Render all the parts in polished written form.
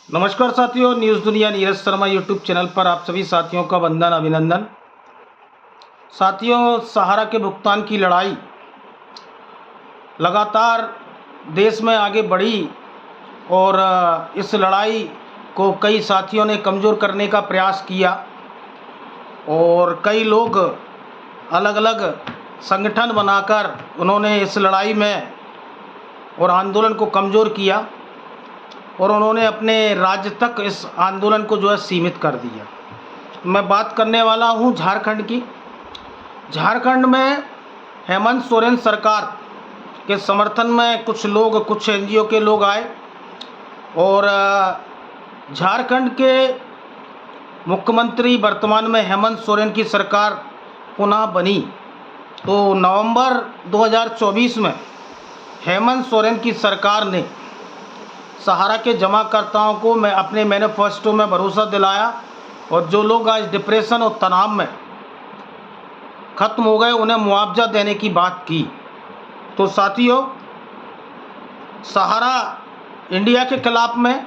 नमस्कार साथियों, न्यूज़ दुनिया नीरज शर्मा यूट्यूब चैनल पर आप सभी साथियों का वंदन अभिनंदन। साथियों, सहारा के भुगतान की लड़ाई लगातार देश में आगे बढ़ी और इस लड़ाई को कई साथियों ने कमज़ोर करने का प्रयास किया और कई लोग अलग अलग संगठन बनाकर उन्होंने इस लड़ाई में और आंदोलन को कमज़ोर किया और उन्होंने अपने राज्य तक इस आंदोलन को सीमित कर दिया। मैं बात करने वाला हूं झारखंड की। झारखंड में हेमंत सोरेन सरकार के समर्थन में कुछ लोग, कुछ एनजीओ के लोग आए और झारखंड के मुख्यमंत्री वर्तमान में हेमंत सोरेन की सरकार पुनः बनी। तो नवंबर 2024 में हेमंत सोरेन की सरकार ने सहारा के जमाकर्ताओं को मैं अपने मैनिफेस्टो में भरोसा दिलाया और जो लोग आज डिप्रेशन और तनाव में ख़त्म हो गए उन्हें मुआवजा देने की बात की। तो साथियों, सहारा इंडिया के खिलाफ में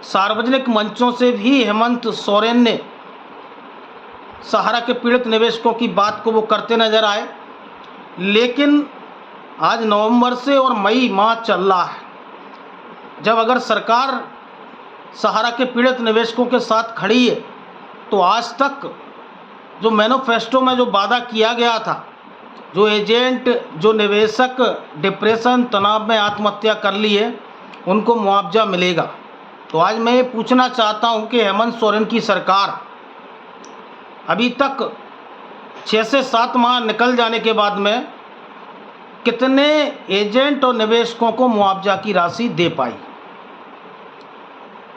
सार्वजनिक मंचों से भी हेमंत सोरेन ने सहारा के पीड़ित निवेशकों की बात को वो करते नज़र आए, लेकिन आज नवंबर से और मई माह चल रहा है। जब अगर सरकार सहारा के पीड़ित निवेशकों के साथ खड़ी है तो आज तक जो मैनिफेस्टो में जो वादा किया गया था, जो एजेंट, जो निवेशक डिप्रेशन तनाव में आत्महत्या कर लिए उनको मुआवजा मिलेगा। तो आज मैं ये पूछना चाहता हूं कि हेमंत सोरेन की सरकार अभी तक 6 से 7 माह निकल जाने के बाद में कितने एजेंट और निवेशकों को मुआवजा की राशि दे पाई।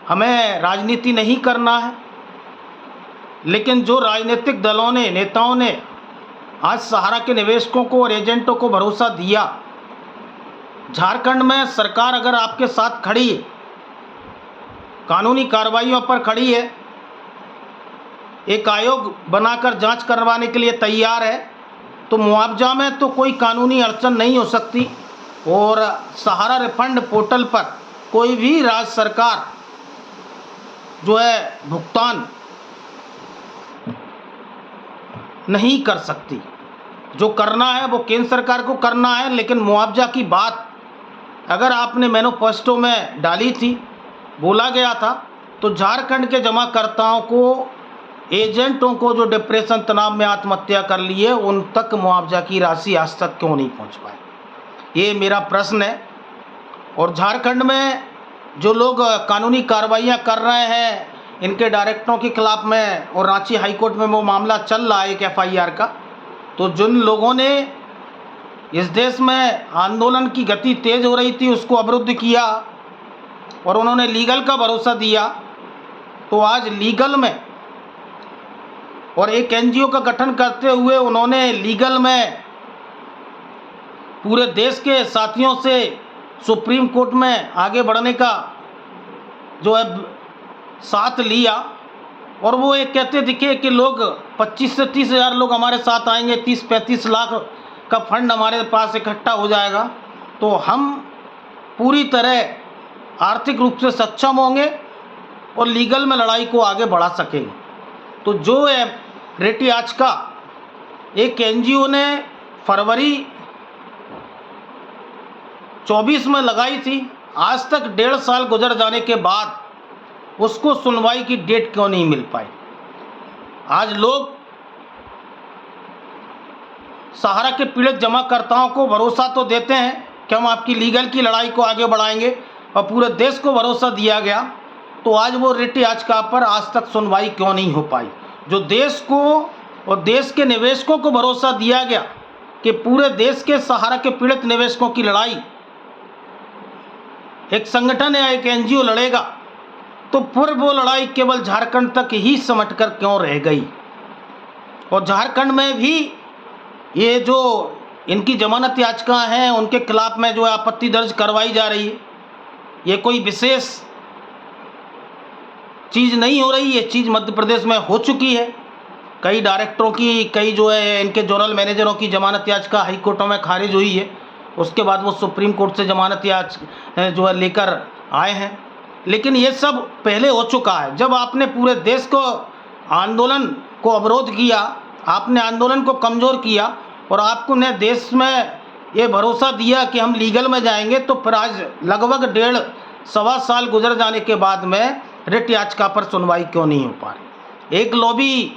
हमें राजनीति नहीं करना है, लेकिन जो राजनीतिक दलों ने, नेताओं ने आज सहारा के निवेशकों को और एजेंटों को भरोसा दिया, झारखंड में सरकार अगर आपके साथ खड़ी है, कानूनी कार्रवाइयों पर खड़ी है, एक आयोग बनाकर जांच करवाने के लिए तैयार है, तो मुआवजा में तो कोई कानूनी अड़चन नहीं हो सकती। और सहारा रिफंड पोर्टल पर कोई भी राज्य सरकार भुगतान नहीं कर सकती। जो करना है वो केंद्र सरकार को करना है, लेकिन मुआवजा की बात अगर आपने मैनिफेस्टो में डाली थी, बोला गया था, तो झारखंड के जमाकर्ताओं को, एजेंटों को जो डिप्रेशन तनाव में आत्महत्या कर लिए, उन तक मुआवजा की राशि आज तक क्यों नहीं पहुंच पाई, ये मेरा प्रश्न है। और झारखंड में जो लोग कानूनी कार्रवाइयां कर रहे हैं इनके डायरेक्टरों के खिलाफ में, और रांची हाईकोर्ट में वो मामला चल रहा है एक FIR का, तो जिन लोगों ने इस देश में आंदोलन की गति तेज हो रही थी उसको अवरुद्ध किया और उन्होंने लीगल का भरोसा दिया, तो आज लीगल में और एक NGO का गठन करते हुए उन्होंने लीगल में पूरे देश के साथियों से सुप्रीम कोर्ट में आगे बढ़ने का साथ लिया। और वो एक कहते दिखे कि लोग 25 से 30 हज़ार लोग हमारे साथ आएंगे, 30-35 लाख का फंड हमारे पास इकट्ठा हो जाएगा, तो हम पूरी तरह आर्थिक रूप से सक्षम होंगे और लीगल में लड़ाई को आगे बढ़ा सकेंगे। तो जो है रेटी आज का एक NGO ने फरवरी 24 में लगाई थी, आज तक 1.5 साल गुजर जाने के बाद उसको सुनवाई की डेट क्यों नहीं मिल पाई। आज लोग सहारा के पीड़ित जमाकर्ताओं को भरोसा तो देते हैं कि हम आपकी लीगल की लड़ाई को आगे बढ़ाएंगे और पूरे देश को भरोसा दिया गया, तो आज वो रेटी आज का पर आज तक सुनवाई क्यों नहीं हो पाई। जो देश को और देश के निवेशकों को भरोसा दिया गया कि पूरे देश के सहारा के पीड़ित निवेशकों की लड़ाई एक संगठन या एक NGO लड़ेगा, तो फिर वो लड़ाई केवल झारखंड तक ही सिमट कर क्यों रह गई। और झारखंड में भी ये जो इनकी जमानत याचिका हैं उनके खिलाफ में आपत्ति दर्ज करवाई जा रही है, ये कोई विशेष चीज़ नहीं हो रही, ये चीज़ मध्य प्रदेश में हो चुकी है। कई डायरेक्टरों की, कई इनके जोनल मैनेजरों की जमानत याचिका हाई कोर्टों में खारिज हुई है, उसके बाद वो सुप्रीम कोर्ट से जमानत याचिका लेकर आए हैं, लेकिन ये सब पहले हो चुका है। जब आपने पूरे देश को आंदोलन को अवरोध किया, आपने आंदोलन को कमज़ोर किया और आपको ने देश में ये भरोसा दिया कि हम लीगल में जाएंगे, तो फिर आज लगभग 1.5-1.25 साल गुजर जाने के बाद में रिट याचिका पर सुनवाई क्यों नहीं हो पा रही। एक लॉबी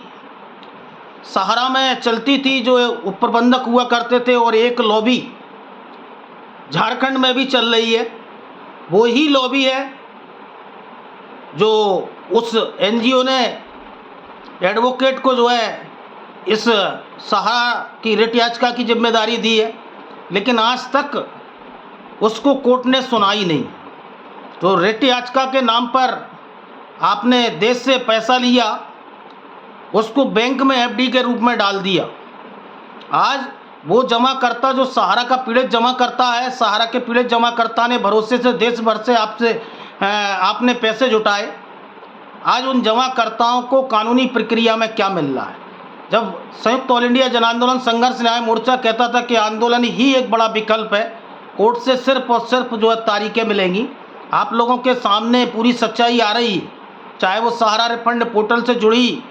सहारा में चलती थी जो उपप्रबंधक हुआ करते थे, और एक लॉबी झारखंड में भी चल रही है। वो ही लॉबी है जो उस एनजीओ ने एडवोकेट को जो है इस सहारा की रिट याचिका की जिम्मेदारी दी है, लेकिन आज तक उसको कोर्ट ने सुनाई नहीं। तो रिट याचिका के नाम पर आपने देश से पैसा लिया, उसको बैंक में एफडी के रूप में डाल दिया। आज वो जमाकर्ता जो सहारा का पीड़ित जमाकर्ता है, सहारा के पीड़ित जमाकर्ता ने भरोसे से देश भर से आपने पैसे जुटाए। आज उन जमाकर्ताओं को कानूनी प्रक्रिया में क्या मिल रहा है? जब संयुक्त ऑल इंडिया जन आंदोलन संघर्ष न्याय मोर्चा कहता था कि आंदोलन ही एक बड़ा विकल्प है, कोर्ट से सिर्फ और सिर्फ जो है तारीखें मिलेंगी, आप लोगों के सामने पूरी सच्चाई आ रही है। चाहे वो सहारा रिफंड पोर्टल से जुड़ी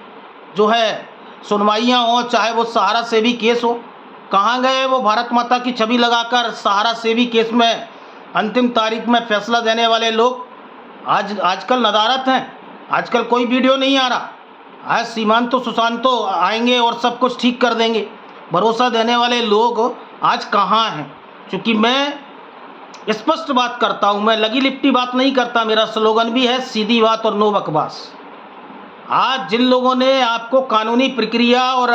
जो है सुनवाइयाँ हों, चाहे वो सहारा सेवी केस हो। कहाँ गए वो भारत माता की छवि लगाकर सहारा सेवी केस में अंतिम तारीख में फैसला देने वाले लोग? आजकल नदारत हैं, आजकल कोई वीडियो नहीं आ रहा। आज सीमांतो सुशांतो आएंगे और सब कुछ ठीक कर देंगे। भरोसा देने वाले लोग आज कहाँ हैं? क्योंकि मैं स्पष्ट बात करता हूँ, मैं लगी लिपटी बात नहीं करता। मेरा स्लोगन भी है सीधी बात और नो बकवास। आज जिन लोगों ने आपको कानूनी प्रक्रिया और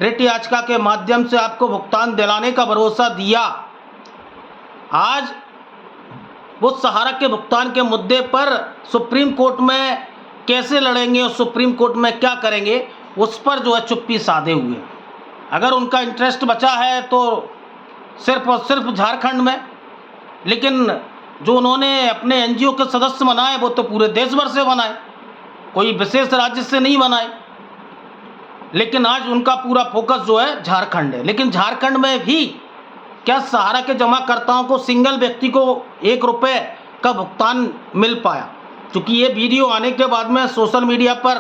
रिट याचिका के माध्यम से आपको भुगतान दिलाने का भरोसा दिया, आज वो सहारा के भुगतान के मुद्दे पर सुप्रीम कोर्ट में कैसे लड़ेंगे और सुप्रीम कोर्ट में क्या करेंगे, उस पर जो है चुप्पी साधे हुए। अगर उनका इंटरेस्ट बचा है तो सिर्फ और सिर्फ झारखंड में, लेकिन जो उन्होंने अपने एनजीओ के सदस्य बनाए वो तो पूरे देश भर से बनाए, कोई विशेष राज्य से नहीं बनाए। लेकिन आज उनका पूरा फोकस जो है झारखंड है। लेकिन झारखंड में भी क्या सहारा के जमाकर्ताओं को सिंगल व्यक्ति को 1 रुपये का भुगतान मिल पाया? क्योंकि ये वीडियो आने के बाद में सोशल मीडिया पर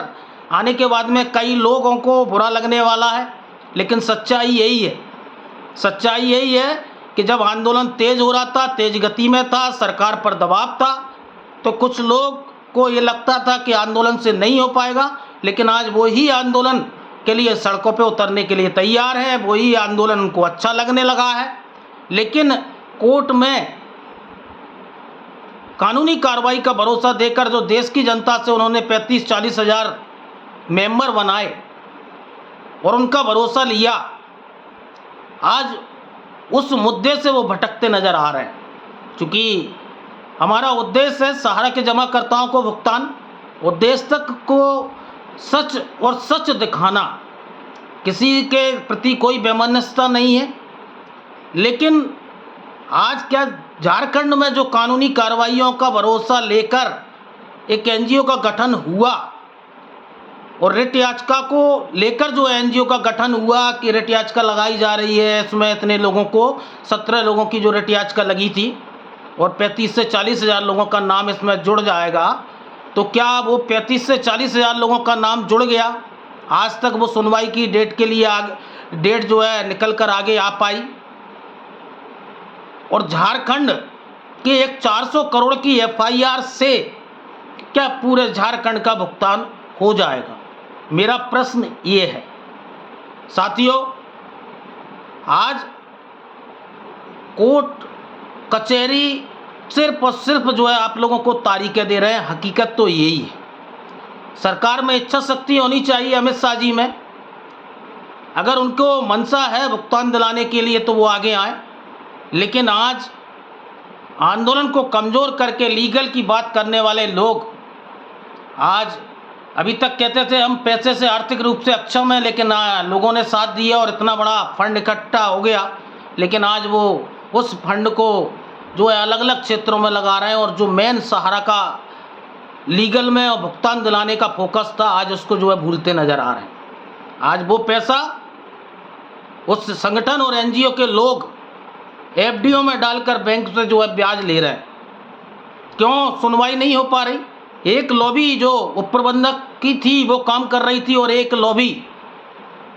आने के बाद में कई लोगों को बुरा लगने वाला है, लेकिन सच्चाई यही है। सच्चाई यही है कि जब आंदोलन तेज हो रहा था, तेज गति में था, सरकार पर दबाव था, तो कुछ लोग को ये लगता था कि आंदोलन से नहीं हो पाएगा। लेकिन आज वो ही आंदोलन के लिए सड़कों पे उतरने के लिए तैयार है, वही आंदोलन उनको अच्छा लगने लगा है। लेकिन कोर्ट में कानूनी कार्रवाई का भरोसा देकर जो देश की जनता से उन्होंने 35-40 हज़ार मेंबर बनाए और उनका भरोसा लिया, आज उस मुद्दे से वो भटकते नज़र आ रहे हैं। क्योंकि हमारा उद्देश्य है सहारा के जमाकर्ताओं को भुगतान, उद्देश्य तक को सच और सच दिखाना, किसी के प्रति कोई वैमनस्यता नहीं है। लेकिन आज क्या झारखंड में जो कानूनी कार्रवाइयों का भरोसा लेकर एक एनजीओ का गठन हुआ और रिट याचिका को लेकर जो एनजीओ का गठन हुआ कि रिट याचिका लगाई जा रही है, इसमें इतने लोगों को 17 लोगों की जो रिट याचिका लगी थी और 35 से 40 हज़ार लोगों का नाम इसमें जुड़ जाएगा, तो क्या वो 35 से 40 हज़ार लोगों का नाम जुड़ गया? आज तक वो सुनवाई की डेट के लिए डेट जो है निकल कर आगे आ पाई? और झारखंड के एक 400 करोड़ की एफआईआर से क्या पूरे झारखंड का भुगतान हो जाएगा? मेरा प्रश्न ये है। साथियों, आज कोर्ट कचहरी सिर्फ और सिर्फ जो है आप लोगों को तारीखें दे रहे हैं। हकीकत तो यही है। सरकार में इच्छा शक्ति होनी चाहिए अमित शाह जी में। अगर उनको मनसा है भुगतान दिलाने के लिए तो वो आगे आए। लेकिन आज आंदोलन को कमज़ोर करके लीगल की बात करने वाले लोग आज अभी तक कहते थे हम पैसे से आर्थिक रूप से अक्षम हैं, लेकिन लोगों ने साथ दिया और इतना बड़ा फंड इकट्ठा हो गया। लेकिन आज वो उस फंड को जो है अलग अलग क्षेत्रों में लगा रहे हैं और जो मेन सहारा का लीगल में और भुगतान दिलाने का फोकस था, आज उसको जो है भूलते नज़र आ रहे हैं। आज वो पैसा उस संगठन और एनजीओ के लोग एफडीओ में डालकर बैंक से जो है ब्याज ले रहे हैं। क्यों सुनवाई नहीं हो पा रही? एक लॉबी जो उप प्रबंधक की थी वो काम कर रही थी और एक लॉबी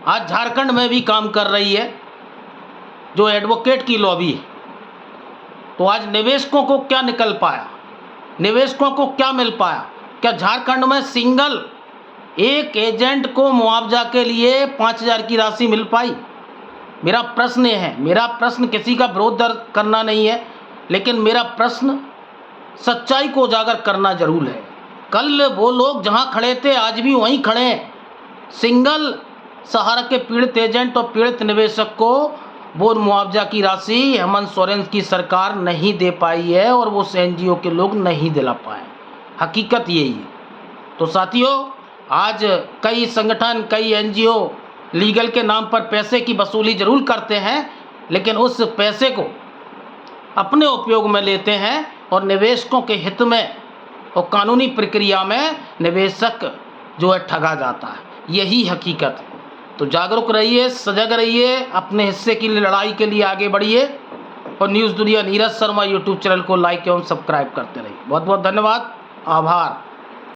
आज झारखंड में भी काम कर रही है जो एडवोकेट की लॉबी है। तो आज निवेशकों को क्या निकल पाया, निवेशकों को क्या मिल पाया? क्या झारखंड में सिंगल एक एजेंट को मुआवजा के लिए 5,000 की राशि मिल पाई? मेरा प्रश्न ये है, मेरा प्रश्न किसी का विरोध करना नहीं है, लेकिन मेरा प्रश्न सच्चाई को उजागर करना जरूर है। कल वो लोग जहां खड़े थे आज भी वहीं खड़े हैं। सिंगल सहारा के पीड़ित एजेंट और पीड़ित निवेशक को वो मुआवजा की राशि हेमंत सोरेन की सरकार नहीं दे पाई है और वो एनजीओ के लोग नहीं दिला पाए। हकीकत यही है। तो साथियों, आज कई संगठन, कई एनजीओ लीगल के नाम पर पैसे की वसूली जरूर करते हैं, लेकिन उस पैसे को अपने उपयोग में लेते हैं और निवेशकों के हित में और कानूनी प्रक्रिया में निवेशक जो है ठगा जाता है। यही हकीकत है। तो जागरूक रहिए, सजग रहिए, अपने हिस्से की लड़ाई के लिए आगे बढ़िए और न्यूज़ दुनिया नीरज शर्मा यूट्यूब चैनल को लाइक एवं सब्सक्राइब करते रहिए। बहुत बहुत धन्यवाद, आभार।